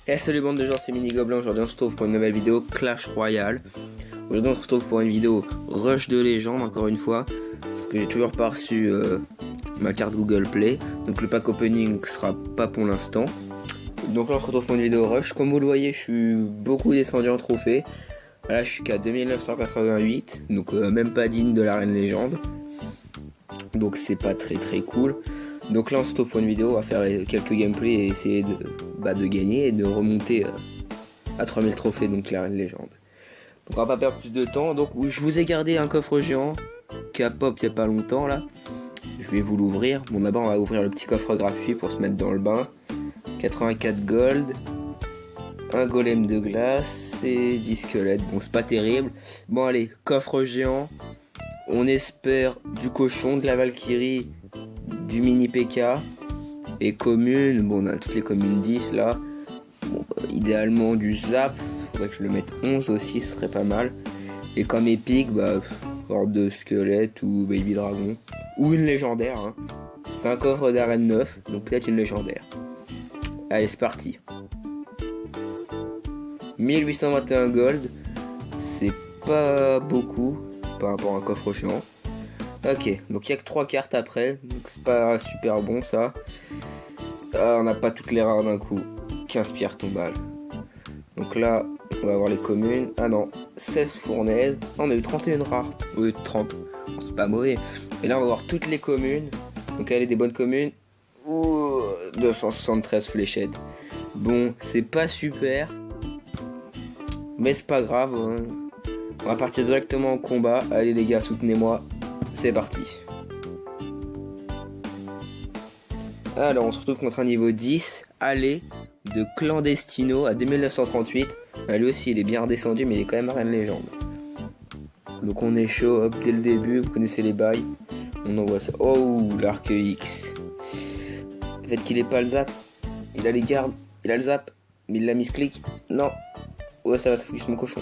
Et salut bande de gens, c'est Mini Gobelin. Aujourd'hui on se retrouve pour une nouvelle vidéo Clash Royale. Aujourd'hui on se retrouve pour une vidéo Rush de légende encore une fois, parce que j'ai toujours pas reçu ma carte Google Play. Donc le pack opening sera pas pour l'instant. Donc là on se retrouve pour une vidéo Rush. Comme vous le voyez, je suis beaucoup descendu en trophée. Là je suis qu'à 2988, donc même pas digne de l'arène légende. Donc c'est pas très cool. Donc là on se retrouve pour une vidéo, on va faire quelques gameplays et essayer de gagner et de remonter à 3000 trophées, donc l'arène légende. Donc on va pas perdre plus de temps. Donc je vous ai gardé un coffre géant qui a pop il y a pas longtemps là. Je vais vous l'ouvrir. Bon d'abord on va ouvrir le petit coffre gratuit pour se mettre dans le bain. 84 gold, un golem de glace et 10 squelettes. Bon c'est pas terrible. Bon allez, coffre géant. On espère du cochon, de la Valkyrie, du mini PK et commune. Bon on a toutes les communes 10 là. Bon, idéalement du zap. Faudrait que je le mette 11 aussi, ce serait pas mal. Et comme épique, horde de squelette ou baby dragon. Ou une légendaire hein. C'est un coffre d'arène 9, donc peut-être une légendaire. Allez c'est parti. 1821 gold. C'est pas beaucoup par rapport à un coffre géant. Ok, donc il n'y a que 3 cartes après, donc c'est pas super bon ça. Ah, on n'a pas toutes les rares d'un coup. 15 pierres tombales. Donc là, on va avoir les communes. Ah non, 16 fournaises. Ah, on a eu 31 rares. Oui, 30. Bon, c'est pas mauvais. Et là, on va voir toutes les communes. Donc elle est des bonnes communes. Ouh, 273 fléchettes. Bon, c'est pas super. Mais c'est pas grave. Hein. On va partir directement au combat. Allez les gars, soutenez-moi. C'est parti. Alors on se retrouve contre un niveau 10. Allez de Clandestino à 2938. Lui aussi il est bien redescendu mais il est quand même arène légende. Donc on est chaud hop dès le début. Vous connaissez les bails. On envoie ça. Oh l'arc X. Le fait qu'il ait pas le zap. Il a les gardes. Il a le zap. Mais il l'a mis clic. Non. Ouais ça va, ça focus mon cochon.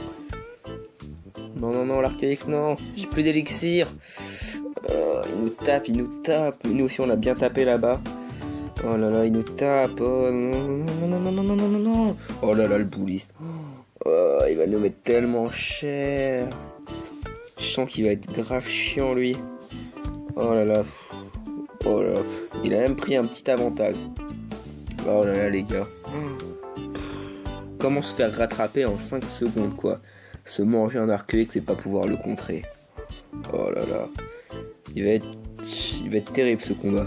Non, l'arc X, non, j'ai plus d'élixir. Il nous tape. Nous aussi, on a bien tapé là-bas. Oh là là, il nous tape. Oh non. Oh là là, le bouliste. Oh, il va nous mettre tellement cher. Je sens qu'il va être grave chiant, lui. Oh là là. Oh là là. Il a même pris un petit avantage. Oh là là, les gars. Comment se faire rattraper en 5 secondes, quoi. Se manger un arc X et pas pouvoir le contrer. Oh là là. Il va être terrible ce combat.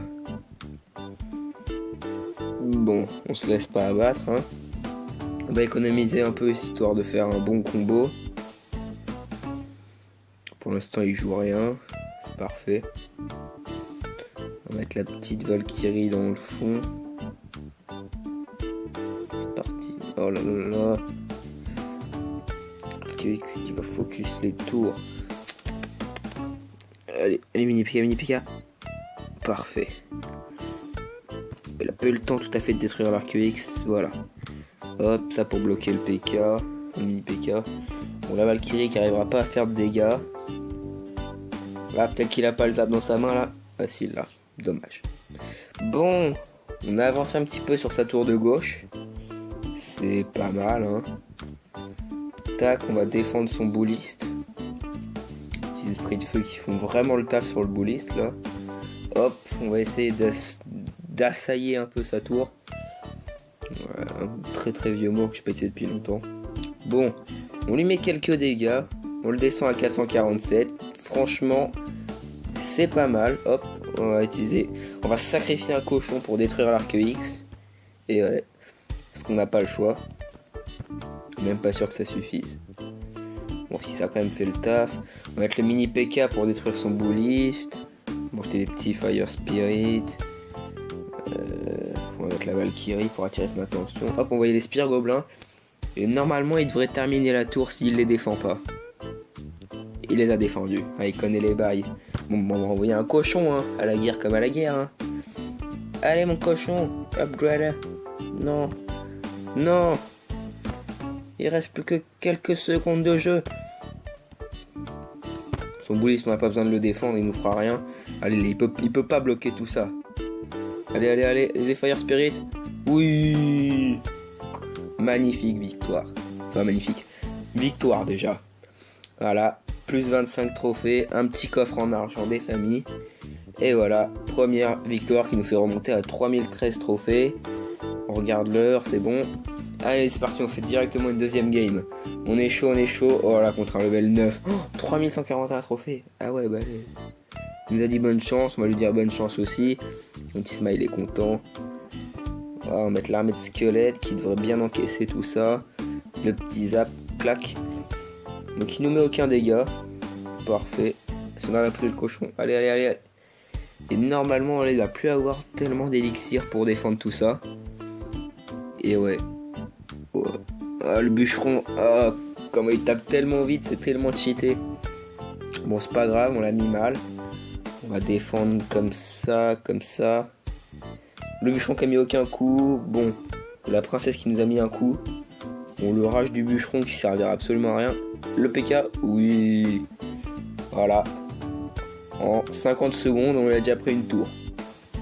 Bon, on se laisse pas abattre hein. On va économiser un peu histoire de faire un bon combo. Pour l'instant il joue rien. C'est parfait. On va mettre la petite Valkyrie dans le fond. C'est parti. Oh là là là. X qui va focus les tours. Allez mini PK. Parfait. Il a pas eu le temps tout à fait de détruire l'arc X. Voilà. Hop, ça pour bloquer le PK. Le mini PK. Bon, la Valkyrie qui arrivera pas à faire de dégâts. Là, peut-être qu'il a pas le zap dans sa main là. Ah si, là. Dommage. Bon, on a avancé un petit peu sur sa tour de gauche. C'est pas mal hein. Tac, on va défendre son bouliste. Petits esprits de feu qui font vraiment le taf sur le bouliste là. Hop, on va essayer d'assailler un peu sa tour. Ouais, un très vieux mot que j'ai pas utilisé depuis longtemps. Bon, on lui met quelques dégâts. On le descend à 447. Franchement, c'est pas mal. Hop, on va sacrifier un cochon pour détruire l'arc X. Et ouais, parce qu'on n'a pas le choix. Même pas sûr que ça suffise. Bon, si ça a quand même fait le taf. On va mettre le mini PK pour détruire son bouliste. On va jeter les petits Fire Spirit. On va mettre la Valkyrie pour attirer son attention. Hop, on voyait les spires gobelins. Et normalement, il devrait terminer la tour s'il les défend pas. Il les a défendus. Ah, il connaît les bails. Bon, on va envoyer un cochon hein, à la guerre comme à la guerre. Hein. Allez, mon cochon. Upgrade. Non. Il reste plus que quelques secondes de jeu. Son bouliste, on n'a pas besoin de le défendre, il nous fera rien. Allez, il peut pas bloquer tout ça. Allez, les Fire Spirit. Oui. magnifique victoire. Enfin magnifique. Victoire déjà. Voilà, plus 25 trophées, un petit coffre en argent des familles. Et voilà, première victoire qui nous fait remonter à 3013 trophées. On regarde l'heure, c'est bon. Allez, c'est parti, on fait directement une deuxième game. On est chaud. Oh là, contre un level 9. Oh, 3141 trophées. Ah ouais, bah allez. Il nous a dit bonne chance, on va lui dire bonne chance aussi. Son petit smile est content. Voilà, on va mettre l'armée de squelettes qui devrait bien encaisser tout ça. Le petit zap, clac. Donc il nous met aucun dégât. Parfait. Si on a pris le cochon. Allez. Et normalement, il va plus avoir tellement d'élixir pour défendre tout ça. Et ouais. Oh. Ah, le bûcheron. Ah, comment il tape tellement vite, c'est tellement cheaté. Bon, c'est pas grave, on l'a mis mal. On va défendre comme ça. Le bûcheron qui a mis aucun coup. Bon, la princesse qui nous a mis un coup. Bon, le rage du bûcheron qui servira absolument à rien. Le PK, oui. Voilà. En 50 secondes, on a déjà pris une tour.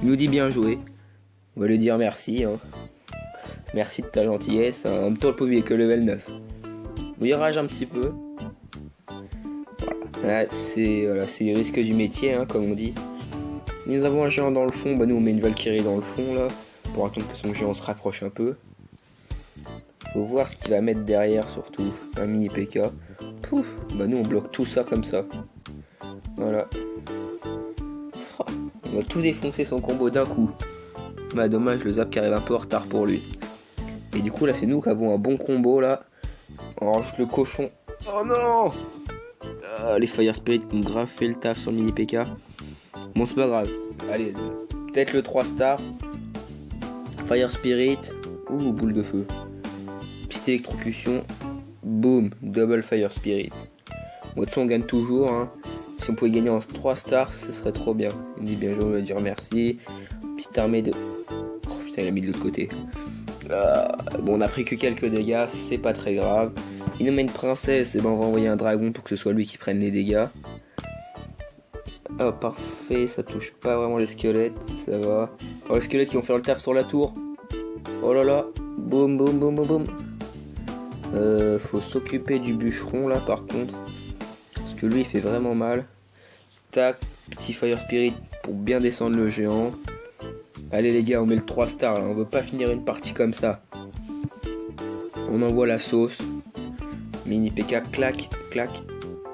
Il nous dit bien joué. On va lui dire merci. Hein. Merci de ta gentillesse. En même temps, le pauvre il est que level 9. Oui, il rage un petit peu. Voilà. C'est le risque du métier, hein, comme on dit. Nous avons un géant dans le fond. Bah, nous, on met une Valkyrie dans le fond, là. Pour attendre que son géant se rapproche un peu. Faut voir ce qu'il va mettre derrière, surtout. Un mini PK. Pouf. Bah, nous, on bloque tout ça comme ça. Voilà. On va tout défoncer son combo d'un coup. Bah, dommage, le zap qui arrive un peu en retard pour lui. Et du coup, là, c'est nous qui avons un bon combo, là. On rajoute le cochon. Oh non! Les Fire Spirit qui ont grave fait le taf sur le mini PK. Bon, c'est pas grave. Allez, peut-être le 3 star. Fire Spirit. Ouh, boule de feu. Petite électrocution. Boom, double Fire Spirit. Bon, de toute façon, on gagne toujours. Hein. Si on pouvait gagner en 3 stars, ce serait trop bien. Il me dit bien joué, on va dire merci. Petite armée de... Oh putain, il a mis de l'autre côté. Bon, on a pris que quelques dégâts, c'est pas très grave. Il nous met une princesse, et ben on va envoyer un dragon pour que ce soit lui qui prenne les dégâts. Oh, parfait, ça touche pas vraiment les squelettes, ça va. Oh, les squelettes qui vont faire le taf sur la tour. Oh là là, boum. Faut s'occuper du bûcheron là par contre. Parce que lui il fait vraiment mal. Tac, petit Fire Spirit pour bien descendre le géant. Allez les gars, on met le 3 stars là. On veut pas finir une partie comme ça. On envoie la sauce. Mini PK, clac.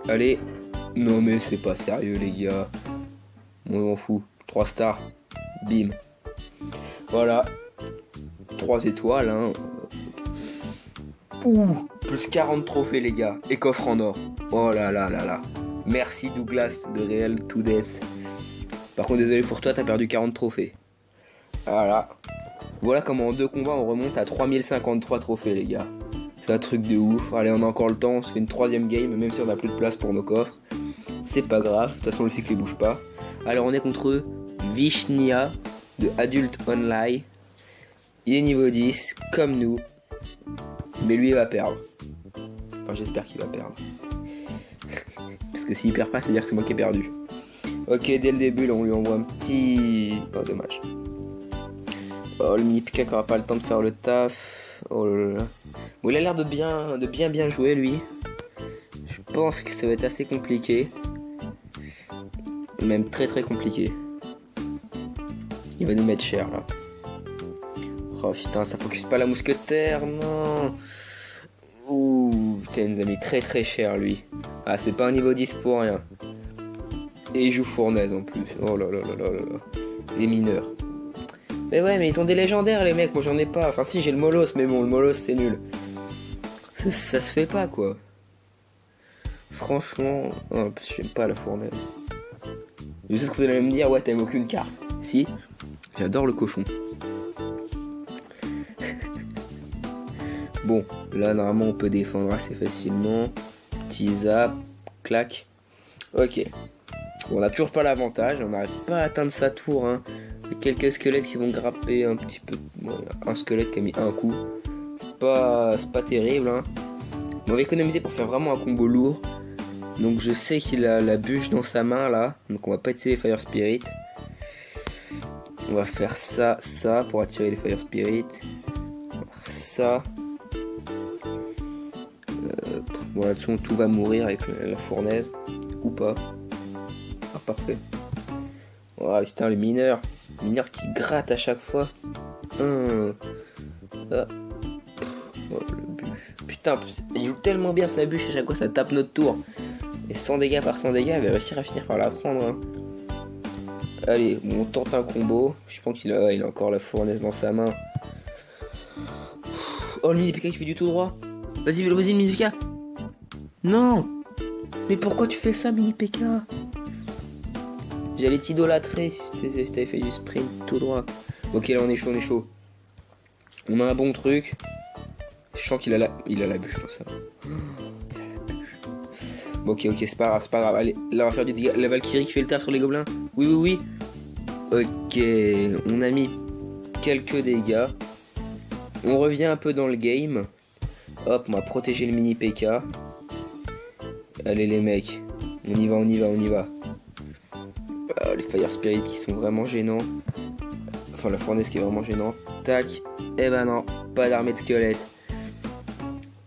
Allez. Non mais c'est pas sérieux les gars. On s'en fout. 3 stars. Bim. Voilà. 3 étoiles hein. Ouh, plus 40 trophées les gars. Et coffre en or. Oh là là. Merci Douglas de Real to Death. Par contre désolé pour toi, t'as perdu 40 trophées. Voilà comment en 2 combats on remonte à 3053 trophées les gars. C'est un truc de ouf. Allez, on a encore le temps, on se fait une 3ème game, même si on a plus de place pour nos coffres. C'est pas grave, de toute façon le cycle il bouge pas. Alors on est contre Vishnia de Adult Online. Il est niveau 10, comme nous. Mais lui il va perdre. Enfin j'espère qu'il va perdre. Parce que s'il perd pas, c'est à dire que c'est moi qui ai perdu. Ok, dès le début là, on lui envoie un petit... Oh dommage. Oh, le mini PK qui aura pas le temps de faire le taf. Oh là là. Bon, il a l'air de bien jouer lui. Je pense que ça va être assez compliqué. Même très compliqué. Il va nous mettre cher là. Oh putain, ça focus pas la mousquetaire, non. Ouh, putain, il nous a mis très cher lui. Ah, c'est pas un niveau 10 pour rien. Et il joue fournaise en plus. Oh là là. Les mineurs. Mais ouais, mais ils ont des légendaires les mecs, moi j'en ai pas. Enfin si, j'ai le Molos, mais bon, le Molos c'est nul. Ça se fait pas quoi. Franchement, oh, j'aime pas la fournaise. Je sais ce que vous allez me dire, ouais t'aimes aucune carte. Si, j'adore le cochon. Bon, là normalement on peut défendre assez facilement. Petit zap, clac. Ok. Bon, on a toujours pas l'avantage, on n'arrive pas à atteindre sa tour. Hein. Il y a quelques squelettes qui vont grapper un petit peu. Bon, un squelette qui a mis un coup. C'est pas terrible. Hein. On va économiser pour faire vraiment un combo lourd. Donc je sais qu'il a la bûche dans sa main là. Donc on va pas utiliser les Fire Spirit. On va faire ça pour attirer les Fire Spirit. Ça. Bon, là dessus tout va mourir avec la fournaise. Ou pas. Ah, parfait. Oh putain, le mineur. Le mineur qui gratte à chaque fois. Ah. Oh, le bûche. Putain, il joue tellement bien sa bûche à chaque fois, ça tape notre tour. Et 100 dégâts par 100 dégâts, il va réussir à finir par la prendre. Hein. Allez, on tente un combo. Je pense qu'il a encore la fournaise dans sa main. Oh, le mini PK qui fait du tout droit. Vas-y, le mini PK. Non. Mais pourquoi tu fais ça, mini PK? J'allais t'idolâtrer si t'avais fait du sprint tout droit. Ok, là on est chaud, On a un bon truc. Je sens qu'il a la bûche dans ça. Bon, ok, c'est pas grave. Allez, là on va faire du dégât. La Valkyrie qui fait le taf sur les gobelins. Oui. Ok, on a mis quelques dégâts. On revient un peu dans le game. Hop, on va protéger le mini PK. Allez les mecs, on y va. Les Fire Spirit qui sont vraiment gênants. Enfin la fournaise qui est vraiment gênante. Tac, et ben non, pas d'armée de squelette.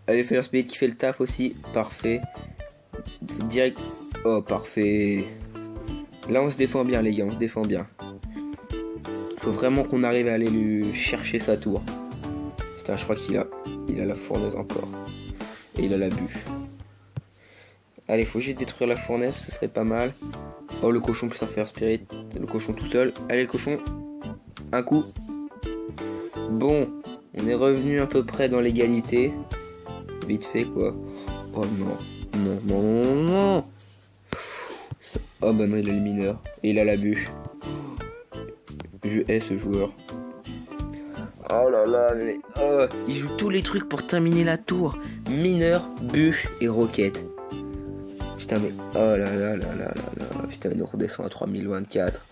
Allez Fire Spirit qui fait le taf aussi, parfait. Direct, oh parfait. Là on se défend bien les gars, Faut vraiment qu'on arrive à aller lui chercher sa tour. Putain, je crois qu'il a la fournaise encore. Et il a la bûche. Allez, faut juste détruire la fournaise, ce serait pas mal. Oh, le cochon plus un Fire Spirit. Le cochon tout seul. Allez, le cochon. Un coup. Bon, on est revenu à peu près dans l'égalité. Vite fait, quoi. Oh non. Oh bah non, il a le mineur. Et il a la bûche. Je hais ce joueur. Oh là là, mais... Oh, il joue tous les trucs pour terminer la tour. Mineur, bûche et roquette. Putain mais... Oh là. Putain, il nous redescend à 3024.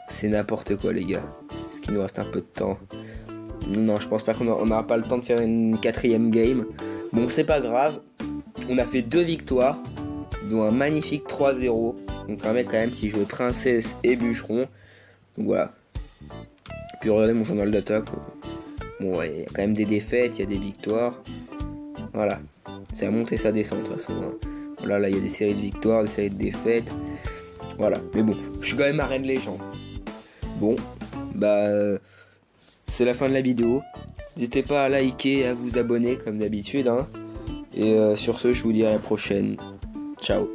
C'est n'importe quoi les gars. Est-ce qu'il nous reste un peu de temps? Non, je pense pas qu'on n'aura pas le temps de faire une 4ème game. Bon, c'est pas grave. On a fait 2 victoires, dont un magnifique 3-0. Donc un mec quand même qui jouait princesse et bûcheron. Donc voilà. Puis regardez mon journal d'attaque. Bon, ouais, il y a quand même des défaites, il y a des victoires. Voilà. C'est à monter, ça descend de toute façon. Voilà, là il y a des séries de victoires, des séries de défaites. Voilà. Mais bon, je suis quand même arène légende. Bon, bah c'est la fin de la vidéo. N'hésitez pas à liker et à vous abonner comme d'habitude. Hein. Et sur ce, je vous dis à la prochaine. Ciao.